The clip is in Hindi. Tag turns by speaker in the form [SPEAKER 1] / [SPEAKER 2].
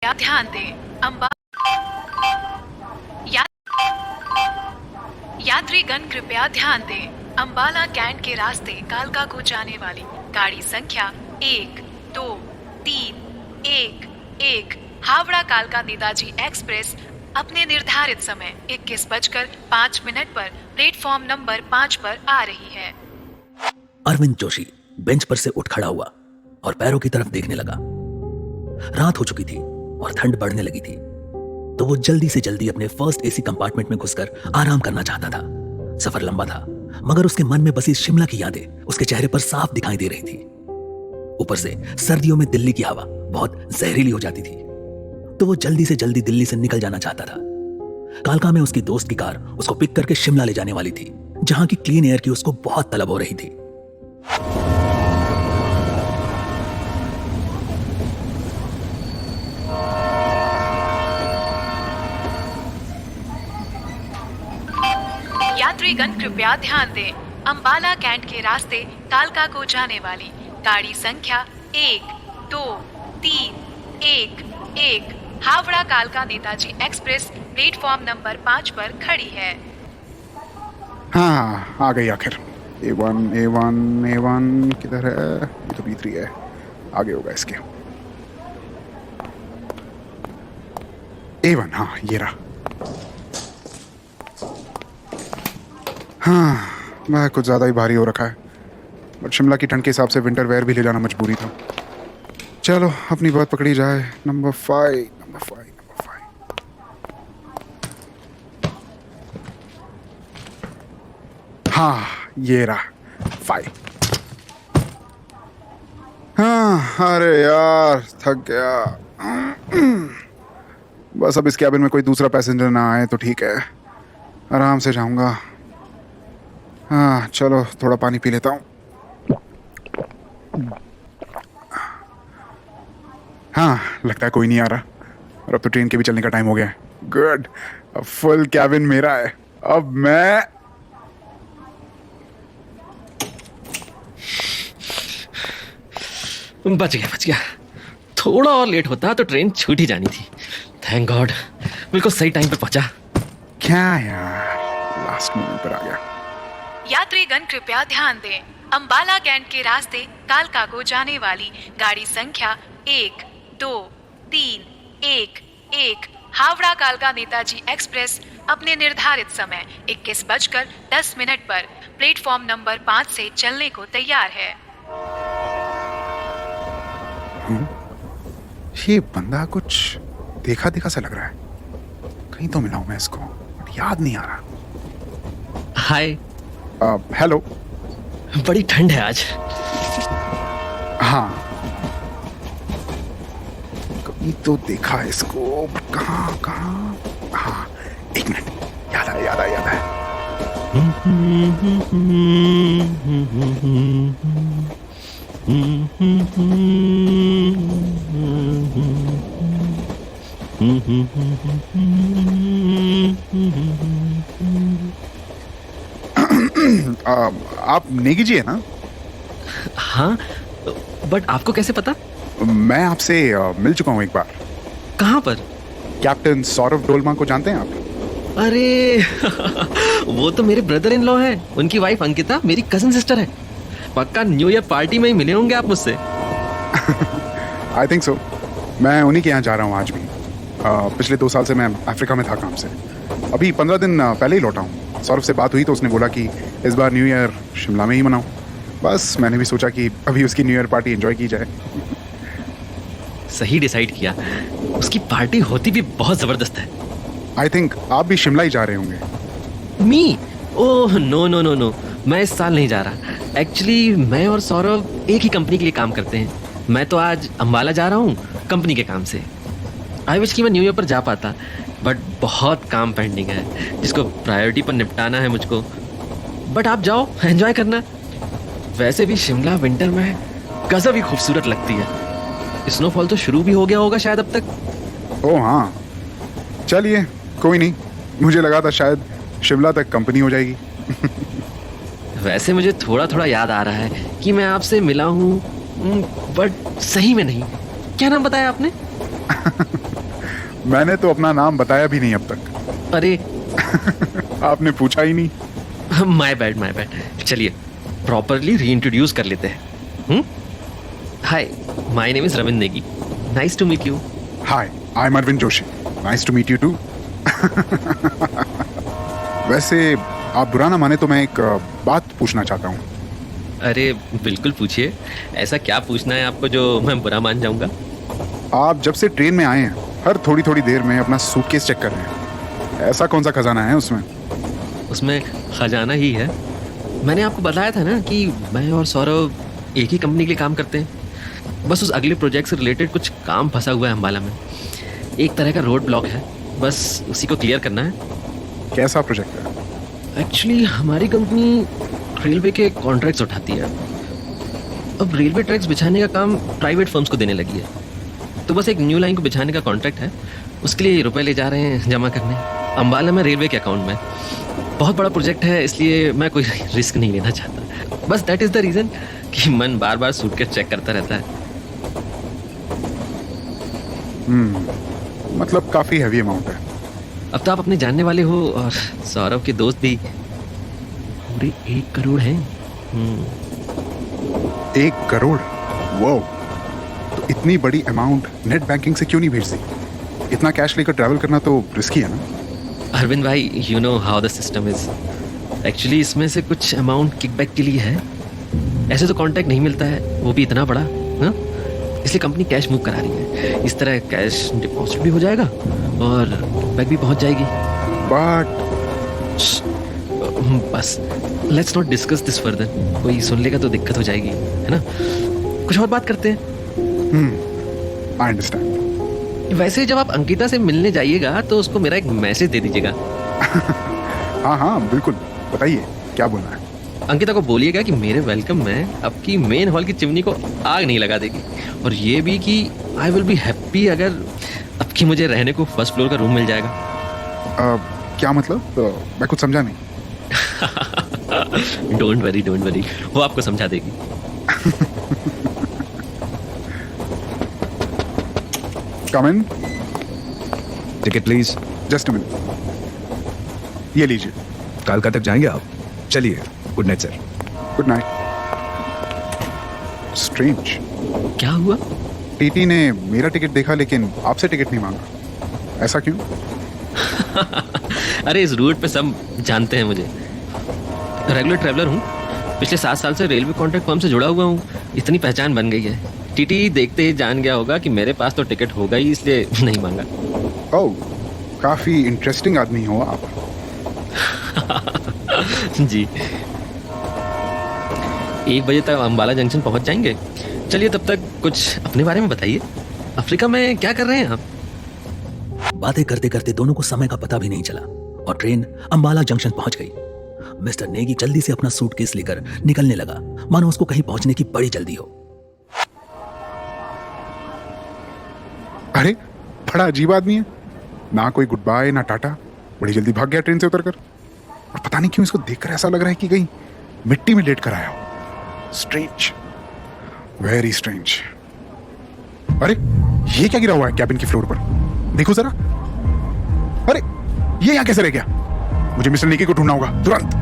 [SPEAKER 1] ध्यान दें। अंबा या, यात्रीगण कृपया ध्यान दें। अंबाला कैंट के रास्ते कालका को जाने वाली गाड़ी संख्या 1, 2, 3, 1, 1 हावड़ा कालका नेताजी एक्सप्रेस अपने निर्धारित समय 21:05 पर प्लेटफॉर्म नंबर 5 पर आ रही है।
[SPEAKER 2] अरविंद जोशी बेंच पर से उठ खड़ा हुआ और पैरों की तरफ देखने लगा। रात हो चुकी थी और ठंड बढ़ने लगी थी, तो वो जल्दी से जल्दी अपने फर्स्ट एसी कंपार्टमेंट में घुसकर आराम करना चाहता था। सफर लंबा था, मगर उसके मन में बसी शिमला की यादें उसके चेहरे पर साफ दिखाई दे रही थी। ऊपर से सर्दियों में दिल्ली की हवा बहुत जहरीली हो जाती थी, तो वो जल्दी से जल्दी दिल्ली से निकल जाना चाहता था। कालका में उसकी दोस्त की कार उसको पिक करके शिमला ले जाने वाली थी, जहां की क्लीन एयर की उसको बहुत तलब हो रही थी।
[SPEAKER 1] यात्रीगण कृपया ध्यान दें। अंबाला कैंट के रास्ते कालका को जाने वाली गाड़ी संख्या 1, 2, 3, 1, 1 हावड़ा कालका नेताजी एक्सप्रेस प्लेटफॉर्म नंबर 5 पर खड़ी है।
[SPEAKER 3] हाँ, आ गई आखिर। A1 किधर है? ये तो B3 है, आगे होगा इसके। A1, हाँ ये रहा। हाँ, वह कुछ ज़्यादा ही भारी हो रखा है, बट शिमला की ठंड के हिसाब से विंटर वेयर भी ले जाना मजबूरी था। चलो अपनी बात पकड़ी जाए। नंबर 5। हाँ ये रहा 5। हाँ अरे यार थक गया। बस अब इस कैबिन में कोई दूसरा पैसेंजर ना आए तो ठीक है, आराम से जाऊंगा। हाँ चलो थोड़ा पानी पी लेता हूँ। हाँ लगता है कोई नहीं आ रहा, और अब तो ट्रेन के भी चलने का टाइम हो गया है। गुड, अब फुल कैबिन मेरा है। अब मैं
[SPEAKER 4] बच गया। थोड़ा और लेट होता तो ट्रेन छूट ही जानी थी। थैंक गॉड, बिल्कुल सही टाइम पे पहुंचा।
[SPEAKER 3] क्या यार, लास्ट मोमेंट पर आ गया।
[SPEAKER 1] यात्रीगण कृपया ध्यान दें। अंबाला कैंट के रास्ते कालका को जाने वाली गाड़ी संख्या 1, 2, 3, 1, 1 हावड़ा कालका नेताजी एक्सप्रेस अपने निर्धारित समय 21:10 पर प्लेटफॉर्म नंबर 5 से चलने को तैयार है।
[SPEAKER 3] ये बंदा कुछ देखा देखा सा लग रहा है, कहीं तो मिला हूं मैं इसको, बट याद नहीं आ रहा।
[SPEAKER 4] हाय।
[SPEAKER 3] हेलो।
[SPEAKER 4] बड़ी ठंड है आज।
[SPEAKER 3] हाँ कभी तो देखा है इसको, बट कहाँ। हाँ एक मिनट, याद आया। आप नेगी जी है ना?
[SPEAKER 4] हाँ, बट आपको कैसे पता?
[SPEAKER 3] मैं आपसे मिल चुका हूँ एक बार।
[SPEAKER 4] कहाँ पर?
[SPEAKER 3] कैप्टन सौरभ डोलमा को जानते हैं आप?
[SPEAKER 4] अरे वो तो मेरे ब्रदर इन लॉ हैं। उनकी वाइफ अंकिता मेरी कजन सिस्टर है। पक्का न्यू ईयर पार्टी में ही मिले होंगे आप मुझसे।
[SPEAKER 3] I think so. मैं उन्हीं के यहाँ जा रहा हूँ आज भी। पिछले 2 साल से मैं अफ्रीका में था काम से, अभी 15 दिन पहले ही लौटा हूँ। सौरभ से बात हुई तो उसने बोला कि इस बार न्यू ईयर शिमला में ही मनाऊँ। बस मैंने भी सोचा कि अभी उसकी न्यू ईयर पार्टी एंजॉय की जाए।
[SPEAKER 4] सही डिसाइड किया, उसकी पार्टी होती भी बहुत जबरदस्त है।
[SPEAKER 3] आई थिंक आप भी शिमला ही जा रहे होंगे।
[SPEAKER 4] मी? ओह नो, मैं इस साल नहीं जा रहा। एक्चुअली मैं और सौरभ एक ही कंपनी के लिए काम करते हैं। मैं तो आज अंबाला जा रहा हूँ कंपनी के काम से। आई विश कि मैं न्यू ईयर पर जा पाता, बट बहुत काम पेंडिंग है जिसको प्रायोरिटी पर निपटाना है मुझको। बट आप जाओ, एंजॉय करना। वैसे भी शिमला विंटर में गजब ही खूबसूरत लगती है। स्नोफॉल तो शुरू भी हो गया होगा शायद अब तक।
[SPEAKER 3] ओह हाँ, चलिए कोई नहीं, मुझे लगा था शायद शिमला तक कंपनी हो जाएगी।
[SPEAKER 4] वैसे मुझे थोड़ा थोड़ा याद आ रहा है कि मैं आपसे मिला हूँ, बट सही में नहीं। क्या नाम बताया आपने?
[SPEAKER 3] मैंने तो अपना नाम बताया भी नहीं अब तक।
[SPEAKER 4] अरे
[SPEAKER 3] आपने पूछा ही नहीं।
[SPEAKER 4] My bad. चलिए प्रॉपरली रीइंट्रोड्यूस कर लेते हैं। Hi, my name is Ravindra Negi. Nice to meet you.
[SPEAKER 3] Hi, I am Arvind Joshi. Nice to meet you too. वैसे आप बुरा ना माने तो मैं एक बात पूछना चाहता हूँ।
[SPEAKER 4] अरे बिल्कुल पूछिए, ऐसा क्या पूछना है आपको जो मैं बुरा मान जाऊंगा?
[SPEAKER 3] आप जब से ट्रेन में आए हैं हर थोड़ी थोड़ी देर में अपना सूटकेस चेक कर रहे हैं। ऐसा कौन सा खजाना है उसमें?
[SPEAKER 4] उसमें खजाना ही है। मैंने आपको बताया था ना कि मैं और सौरभ एक ही कंपनी के लिए काम करते हैं। बस उस अगले प्रोजेक्ट से रिलेटेड कुछ काम फंसा हुआ है अम्बाला में। एक तरह का रोड ब्लॉक है, बस उसी को क्लियर करना है।
[SPEAKER 3] कैसा प्रोजेक्ट है?
[SPEAKER 4] एक्चुअली हमारी कंपनी रेलवे के कॉन्ट्रैक्ट्स उठाती है। अब रेलवे ट्रैक्स बिछाने का काम प्राइवेट फर्म्स को देने लगी है, तो बस एक न्यू लाइन को बिछाने का कॉन्ट्रैक्ट है। उसके लिए रुपए ले जा रहे हैं जमा करने अम्बाला में रेलवे के अकाउंट में। बहुत बड़ा प्रोजेक्ट है, इसलिए मैं कोई रिस्क नहीं लेना चाहता। बस दैट इज़ द रीज़न कि मन बार बार सूटकेस चेक करता रहता है।
[SPEAKER 3] मतलब काफी हैवी अमाउंट है।
[SPEAKER 4] अब तो आप अपने जानने वाले हो और सौरभ के दोस्त भी। पूरे 1 करोड़ है।
[SPEAKER 3] 1 करोड़? वो तो इतनी बड़ी अमाउंट नेट बैंकिंग से क्यों नहीं भेज दी? इतना कैश लेकर ट्रैवल करना तो रिस्की है ना।
[SPEAKER 4] अरविंद भाई, you know how the system is. Actually इसमें से कुछ अमाउंट किकबैक के लिए है। ऐसे तो कांटेक्ट नहीं मिलता है, वो भी इतना बड़ा। हाँ, इसलिए कंपनी कैश मूव करा रही है। इस तरह कैश डिपॉजिट भी हो जाएगा और बैग भी पहुंच जाएगी।
[SPEAKER 3] बट
[SPEAKER 4] बस let's not discuss this further. कोई सुन लेगा तो दिक्कत हो जाएगी, है ना? कुछ और बात करते हैं।
[SPEAKER 3] I understand.
[SPEAKER 4] वैसे जब आप अंकिता से मिलने जाइएगा तो उसको मेरा एक मैसेज दे दीजिएगा।
[SPEAKER 3] हाँ बिल्कुल, बताइए क्या बोलना है।
[SPEAKER 4] अंकिता को बोलिएगा कि मेरे वेलकम में आपकी मेन हॉल की चिमनी को आग नहीं लगा देगी, और ये भी कि आई विल बी हैप्पी अगर आपकी मुझे रहने को फर्स्ट फ्लोर का रूम मिल जाएगा।
[SPEAKER 3] क्या मतलब? मैं कुछ समझा नहीं।
[SPEAKER 4] डोंट वरी, वो आपको समझा देगी।
[SPEAKER 3] Come in.
[SPEAKER 5] Ticket please.
[SPEAKER 3] Just a minute, ये लीजिए।
[SPEAKER 5] कालका तक जाएंगे आप? चलिए, good night sir.
[SPEAKER 3] Good night. Strange.
[SPEAKER 4] क्या हुआ?
[SPEAKER 3] टीटी ने मेरा टिकट देखा लेकिन आपसे टिकट नहीं मांगा। ऐसा क्यों?
[SPEAKER 4] अरे इस रूट पे सब जानते हैं मुझे। रेगुलर ट्रैवलर हूँ, पिछले 7 साल से रेलवे कॉन्ट्रैक्ट फर्म से जुड़ा हुआ हूँ। इतनी पहचान बन गई है। टीटी देखते ही जान गया होगा कि मेरे पास तो टिकट होगा ही, इसलिए नहीं मांगा।
[SPEAKER 3] ओह, काफी इंटरेस्टिंग आदमी हो आप।
[SPEAKER 4] जी। 1 बजे तक अम्बाला जंक्शन पहुंच जाएंगे। चलिए तब तक कुछ अपने बारे में बताइए। अफ्रीका में क्या कर रहे हैं आप?
[SPEAKER 2] बातें करते करते दोनों को समय का पता भी नहीं चला और ट्रेन अंबाला जंक्शन पहुंच गई। मिस्टर नेगी जल्दी से अपना सूटकेस लेकर निकलने लगा, मानो उसको कहीं पहुंचने की बड़ी जल्दी हो।
[SPEAKER 3] अरे, बड़ा अजीब आदमी है। ना कोई गुड बाय ना टाटा, बड़ी जल्दी भाग गया ट्रेन से उतरकर। और पता नहीं क्यों इसको देखकर ऐसा लग रहा है कि कहीं मिट्टी में लेट कर आया हो। Strange, very strange. अरे, ये क्या गिरा हुआ है कैबिन की फ्लोर पर? देखो जरा। अरे, ये यहां कैसे रह गया? मुझे मिस्टर नेगी को ढूंढना होगा तुरंत।